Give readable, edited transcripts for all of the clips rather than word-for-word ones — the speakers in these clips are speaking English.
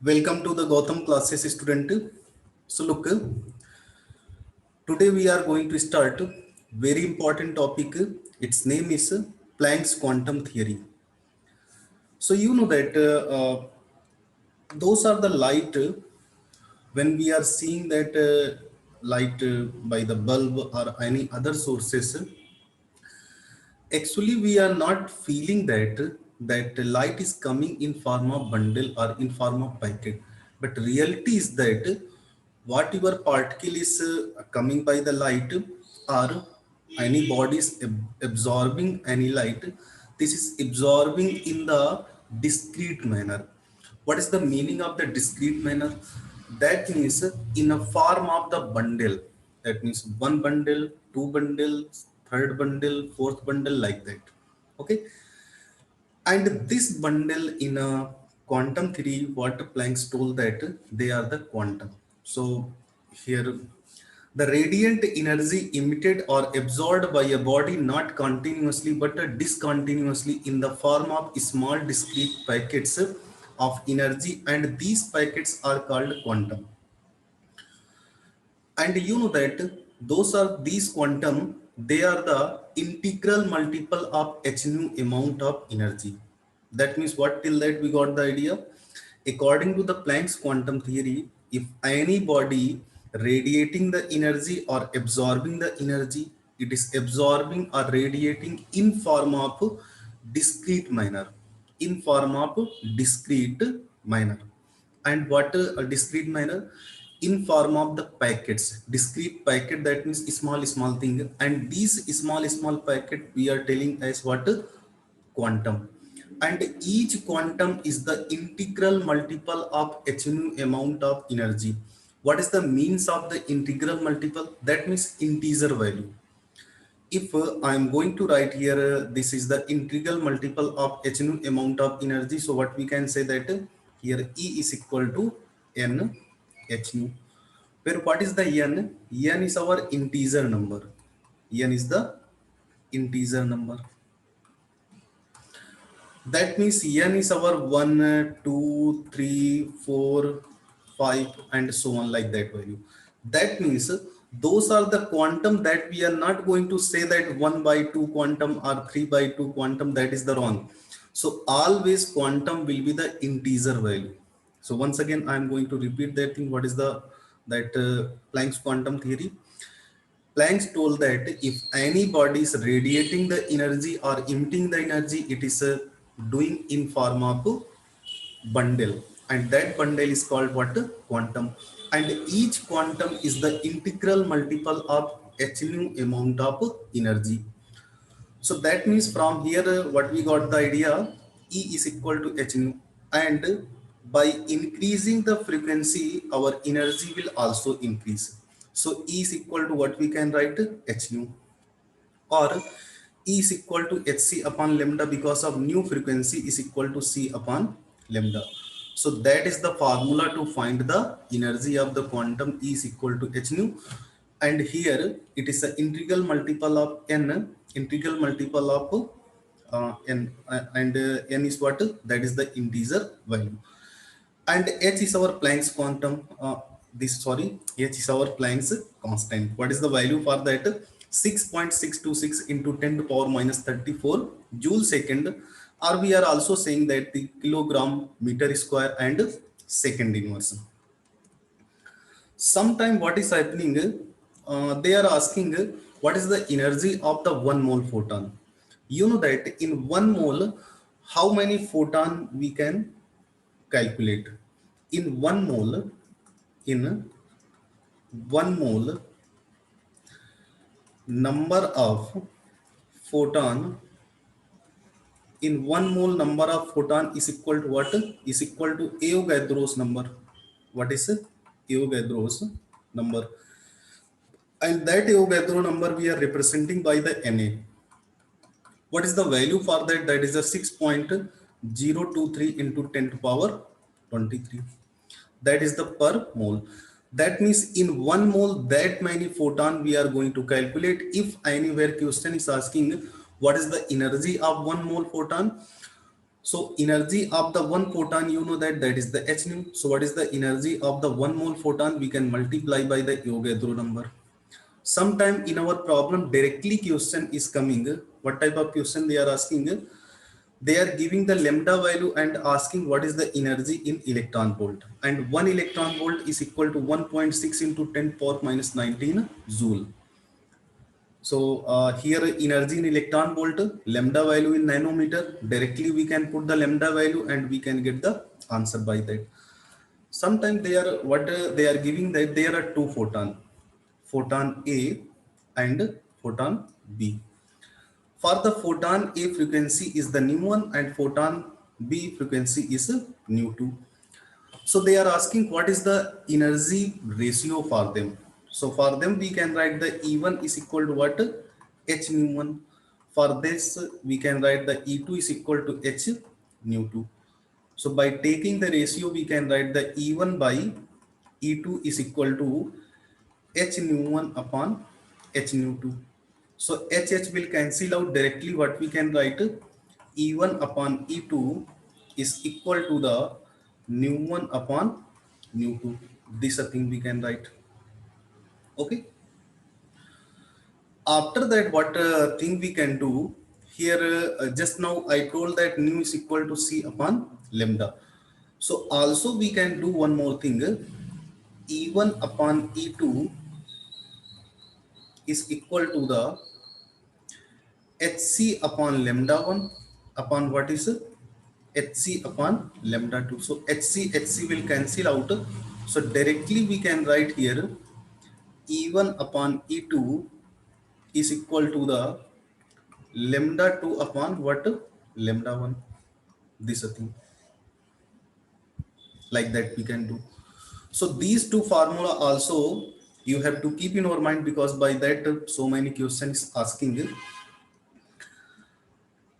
Welcome to the Gotham classes student. So look, today we are going to start very important topic. Its name is Planck's quantum theory. So you know that those are the light when we are seeing that light by the bulb or any other sources. Actually, we are not feeling that light is coming in form of bundle or in form of packet. But reality is that whatever particle is coming by the light or any body is absorbing any light, this is absorbing in the discrete manner. What is the meaning of the discrete manner? That means in a form of the bundle. That means one bundle, two bundles, third bundle, fourth bundle, like that. Okay. And this bundle in a quantum theory, what Planck told that they are the quantum. So here the radiant energy emitted or absorbed by a body not continuously but discontinuously in the form of small discrete packets of energy, and these packets are called quantum. And you know that those are these quantum, they are the integral multiple of h nu amount of energy. That means what, till that we got the idea. According to the Planck's quantum theory, if any body radiating the energy or absorbing the energy, it is absorbing or radiating in form of discrete manner, in form of discrete manner. And what a discrete manner? In form of the packets, discrete packet, that means small thing, and these small packet we are telling as what? Quantum. And each quantum is the integral multiple of h nu amount of energy. What is the means of the integral multiple? That means integer value. If I am going to write here, this is the integral multiple of h nu amount of energy. So what we can say that here E is equal to n h nu. Where what is the n? N is our integer number. N is the integer number. That means n is our 1, 2, 3, 4, 5, and so on, like that value. That means those are the quantum that we are not going to say that 1 by 2 quantum or 3 by 2 quantum, that is the wrong. So always quantum will be the integer value. So once again, I am going to repeat that thing. What is the that Planck's quantum theory? Planck told that if any body is radiating the energy or emitting the energy, it is doing in form of bundle, and that bundle is called what? Quantum. And each quantum is the integral multiple of h nu amount of energy. So that means from here, what we got the idea, E is equal to h nu, and by increasing the frequency, our energy will also increase. So E is equal to what we can write? H nu, or E is equal to hc upon lambda, because of new frequency is equal to c upon lambda. So that is the formula to find the energy of the quantum. E is equal to h nu, and here it is the integral multiple of n, integral multiple of n, and n is what? That is the integer value. And h is our Planck's quantum. H is our Planck's constant. What is the value for that? 6.626 into 10 to power minus 34 joule second, or we are also saying that the kilogram meter square and second inverse. Sometime what is happening, they are asking what is the energy of the 1 mole photon. You know that in 1 mole how many photon we can calculate. In 1 mole, in 1 mole, number of photon, in 1 mole number of photon is equal to what? Is equal to Avogadro's number. What is Avogadro's number? And that Avogadro number we are representing by the Na. What is the value for that? That is a 6.023 into 10 to power 23. That is the per mole. That means in 1 mole, that many photon we are going to calculate. If anywhere question is asking what is the energy of 1 mole photon, So energy of the one photon, you know that is the h nu. So what is the energy of the one mole photon? We can multiply by the Avogadro number. Sometime in our problem directly question is coming. What type of question they are asking? They are giving the lambda value and asking what is the energy in electron volt, and 1 electron volt is equal to 1.6 into 10 power minus 19 joule. So here energy in electron volt, lambda value in nanometer, directly we can put the lambda value and we can get the answer by that. Sometimes they are what they are giving that there are two photon A and photon B. For the photon A frequency is the nu 1 and photon B frequency is nu 2. So they are asking what is the energy ratio for them. So for them we can write the E1 is equal to what? H nu 1. For this we can write the E2 is equal to H nu 2. So by taking the ratio we can write the E1 by E2 is equal to H nu 1 upon H nu 2. So H will cancel out directly. What we can write? E1 upon E2 is equal to the nu 1 upon nu 2. This a thing we can write. Okay. After that, what thing we can do here? Just now I told that nu is equal to C upon lambda. So also we can do one more thing. E1 upon E2 is equal to the HC upon lambda 1 upon what is HC upon lambda 2. So HC will cancel out. So directly we can write here E1 upon E2 is equal to the lambda 2 upon what? Lambda 1. This a thing. Like that we can do. So these two formula also you have to keep in your mind, because by that so many questions asking.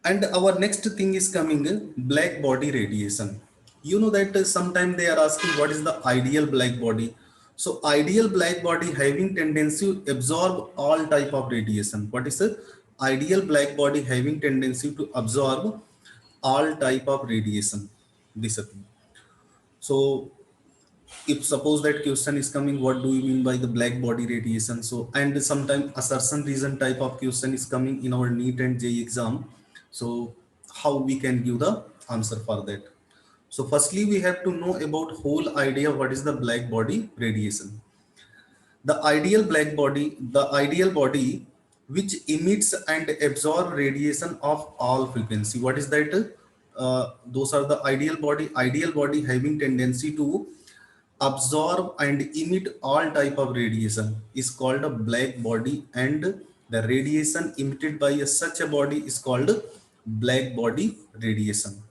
And our next thing is coming black body radiation. You know that sometimes they are asking what is the ideal black body. So ideal black body having tendency to absorb all type of radiation. What is the ideal black body having tendency to absorb all type of radiation? This thing. So if suppose that question is coming, what do you mean by the black body radiation? So, and sometimes assertion reason type of question is coming in our NEET and JEE exam. So how we can give the answer for that? So firstly we have to know about whole idea what is the black body radiation. The ideal body which emits and absorb radiation of all frequency. What is that? Those are the ideal body having tendency to absorb and emit all type of radiation is called a black body, and the radiation emitted by such a body is called black body radiation.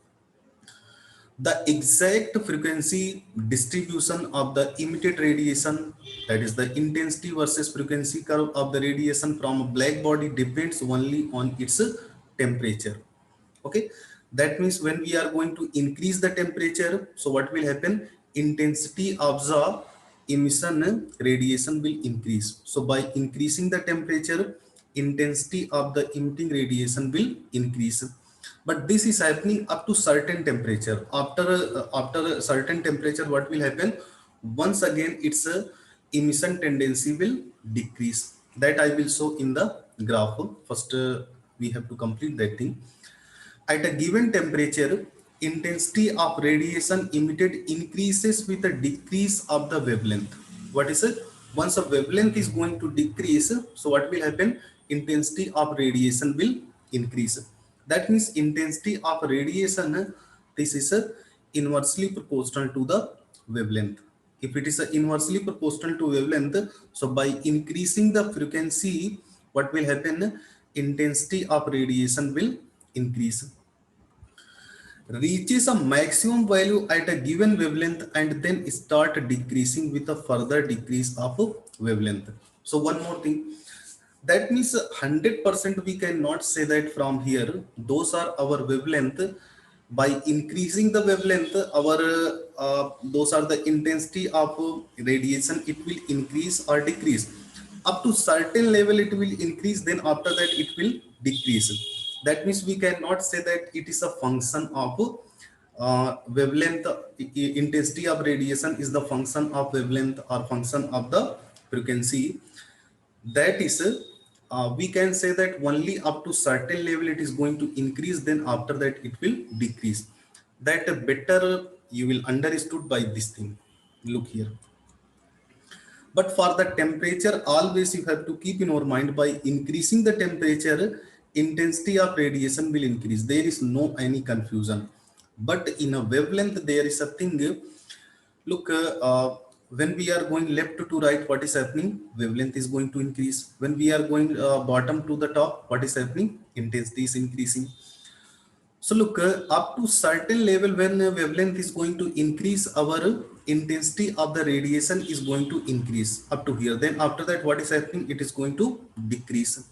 The exact frequency distribution of the emitted radiation, that is the intensity versus frequency curve of the radiation from a black body, depends only on its temperature. Okay, that means when we are going to increase the temperature, so what will happen? Intensity of the emission radiation will increase. So by increasing the temperature, intensity of the emitting radiation will increase. But this is happening up to certain temperature. After a certain temperature, what will happen? Once again its emission tendency will decrease. That I will show in the graph. First we have to complete that thing. At a given temperature, intensity of radiation emitted increases with a decrease of the wavelength. What is it? Once a wavelength is going to decrease, so what will happen? Intensity of radiation will increase. That means intensity of radiation, this is inversely proportional to the wavelength. If it is inversely proportional to wavelength, so by increasing the frequency, what will happen? Intensity of radiation will increase, reaches a maximum value at a given wavelength, and then start decreasing with a further decrease of wavelength. So one more thing, that means 100% we cannot say that from here those are our wavelength. By increasing the wavelength, our those are the intensity of radiation, it will increase or decrease. Up to certain level it will increase, then after that it will decrease. That means we cannot say that it is a function of wavelength. Intensity of radiation is the function of wavelength or function of the frequency. That is, we can say that only up to certain level it is going to increase, then after that it will decrease. That better you will understood by this thing. Look here. But for the temperature, always you have to keep in your mind, by increasing the temperature, intensity of radiation will increase. There is no any confusion. But in a wavelength, there is a thing. Look, when we are going left to right, what is happening? Wavelength is going to increase. When we are going bottom to the top, what is happening? Intensity is increasing. So look, up to certain level, when wavelength is going to increase, our intensity of the radiation is going to increase up to here. Then after that, what is happening? It is going to decrease.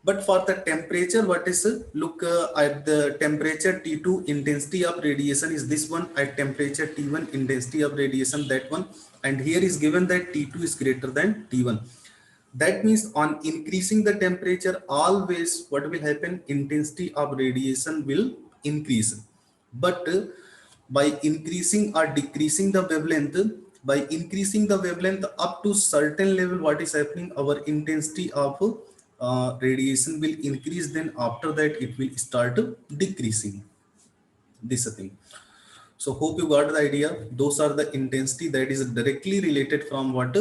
But for the temperature, what is, look, at the temperature T2, intensity of radiation is this one. At temperature T1, intensity of radiation, that one. And here is given that T2 is greater than T1. That means on increasing the temperature, always what will happen? Intensity of radiation will increase. But by increasing or decreasing the wavelength, by increasing the wavelength up to certain level, what is happening? Our intensity of radiation will increase. Then after that, it will start decreasing. This thing. So hope you got the idea. Those are the intensity that is directly related from what?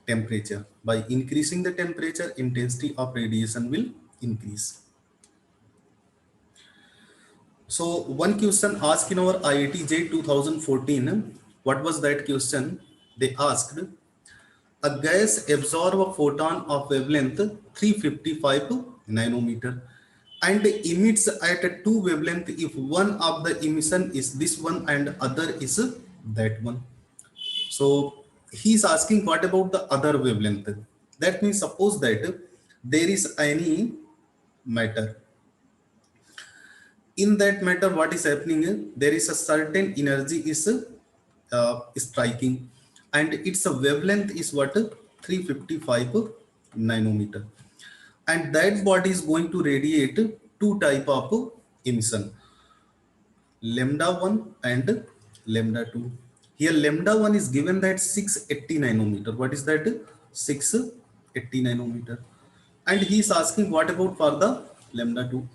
Temperature. By increasing the temperature, intensity of radiation will increase. So one question asked in our IIT JEE 2014. What was that question? They asked, a gas absorbs a photon of wavelength 355 nanometer and emits at a two wavelength if one of the emission is this one and other is that one. So he's asking, what about the other wavelength? That means suppose that there is any matter. In that matter, what is happening is there is a certain energy is striking, and its a wavelength is what? 355 nanometer. And that body is going to radiate two type of emission, lambda 1 and lambda 2. Here lambda 1 is given that 680 nanometer. What is that? 680 nanometer. And he is asking, what about for the lambda 2?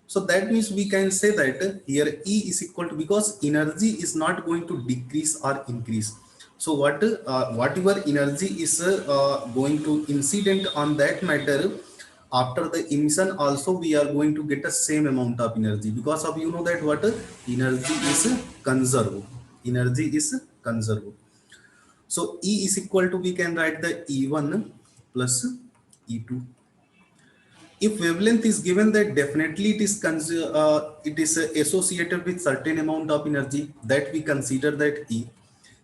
So that means we can say that here E is equal to, because energy is not going to decrease or increase. So whatever energy is going to incident on that matter, after the emission also we are going to get the same amount of energy, because of, you know, that what energy is conserved. Energy is conserved. So E is equal to, we can write the E1 plus E2. If wavelength is given, that definitely it is associated with certain amount of energy, that we consider that E.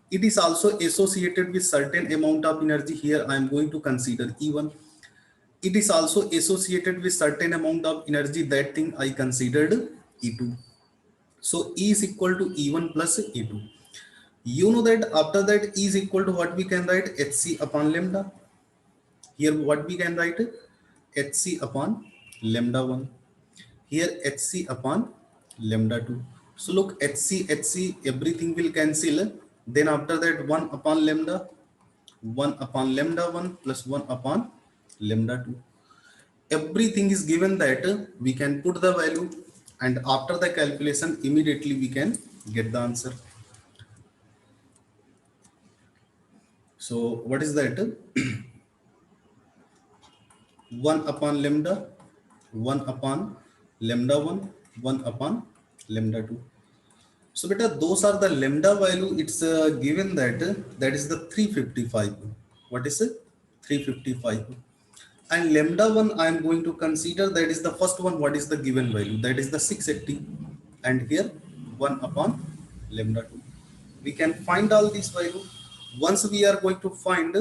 It is also associated with certain amount of energy. Here I am going to consider E1. It is also associated with certain amount of energy. That thing I considered E2. So E is equal to E1 plus E2. You know that after that E is equal to what we can write? Hc upon lambda. Here what we can write? Hc upon lambda 1. Here Hc upon lambda 2. So look, Hc, everything will cancel. Then after that 1 upon lambda, 1 upon lambda 1 plus 1 upon lambda 2. Everything is given that we can put the value, and after the calculation immediately we can get the answer. So what is that? 1 upon lambda, 1 upon lambda 1, 1 upon lambda 2. So beta, those are the lambda value. It's given that that is the 355. What is it? 355. And lambda 1 I am going to consider, that is the first one. What is the given value? That is the 680. And here 1 upon lambda 2. We can find all these value. Once we are going to find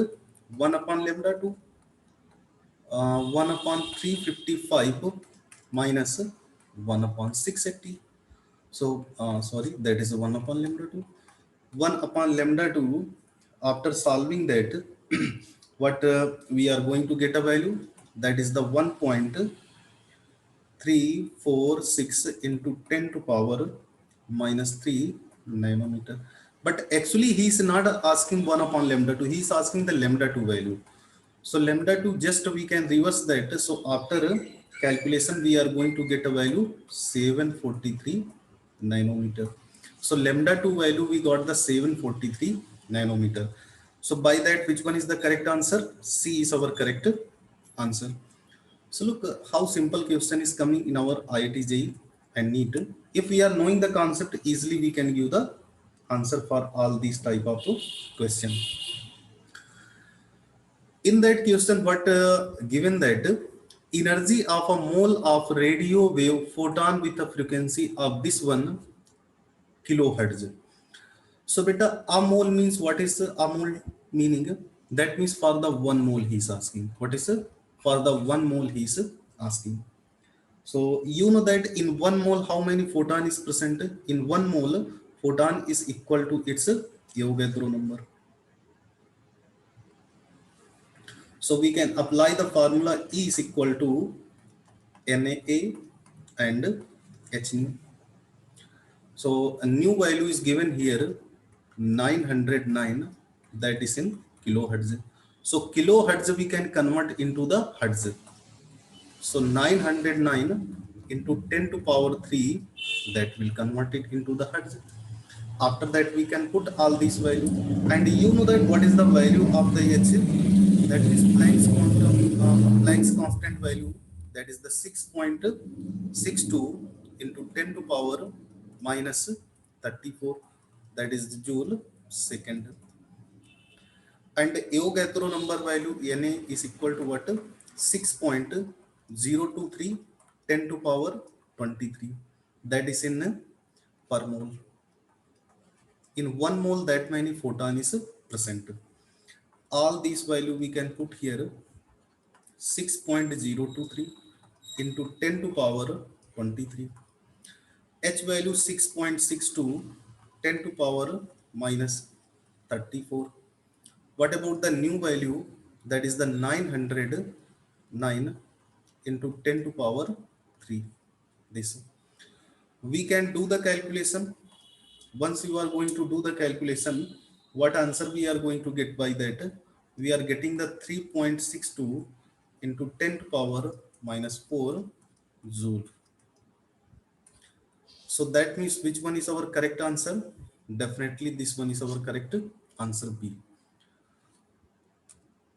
1 upon lambda 2, 1 upon 355 minus 1 upon 680. So sorry, that is 1 upon lambda 2. 1 upon lambda 2, after solving that, what we are going to get a value, that is the 1.3 3 4 6 into 10 to power minus 3 nanometer. But actually he is not asking 1 upon lambda 2, he is asking the lambda 2 value. So lambda 2 just we can reverse that. So after calculation we are going to get a value 743 nanometer. So lambda 2 value we got the 743 nanometer. So by that, which one is the correct answer? C is our correct answer. So look how simple question is coming in our IIT JEE and NEET. If we are knowing the concept easily, we can give the answer for all these type of question. In that question, what given that energy of a mole of radio wave photon with a frequency of this 1 kilohertz. So beta, a mole means what is a mole meaning? That means for the 1 mole he is asking. What is for the 1 mole he is asking? So you know that in 1 mole, how many photon is present? In 1 mole, photon is equal to its Avogadro number. So we can apply the formula E is equal to NA and H nu. So a new value is given here 909, that is in kilohertz. So kilohertz we can convert into the hertz. So 909 into 10 to power 3, that will convert it into the hertz. After that we can put all these value, and you know that what is the value of the H? That is Planck's constant value, that is the 6.62 into 10 to power minus 34, that is the joule second. And Avogadro number value Na is equal to what? 6.023 10 to power 23, that is in per mole. In 1 mole, that many photon is present. All these value we can put here 6.023 into 10 to power 23. H value 6.62 10 to power minus 34. What about the new value? That is the 909 into 10 to power 3. This we can do the calculation. Once you are going to do the calculation, what answer we are going to get by that? We are getting the 3.62 into 10 to power minus 4 joule. So that means which one is our correct answer? Definitely this one is our correct answer, B.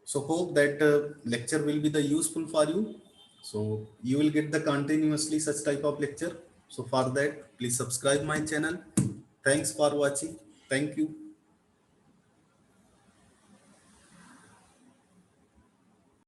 So hope that lecture will be the useful for you. So you will get the continuously such type of lecture. So for that, please subscribe my channel. Thanks for watching. Thank you.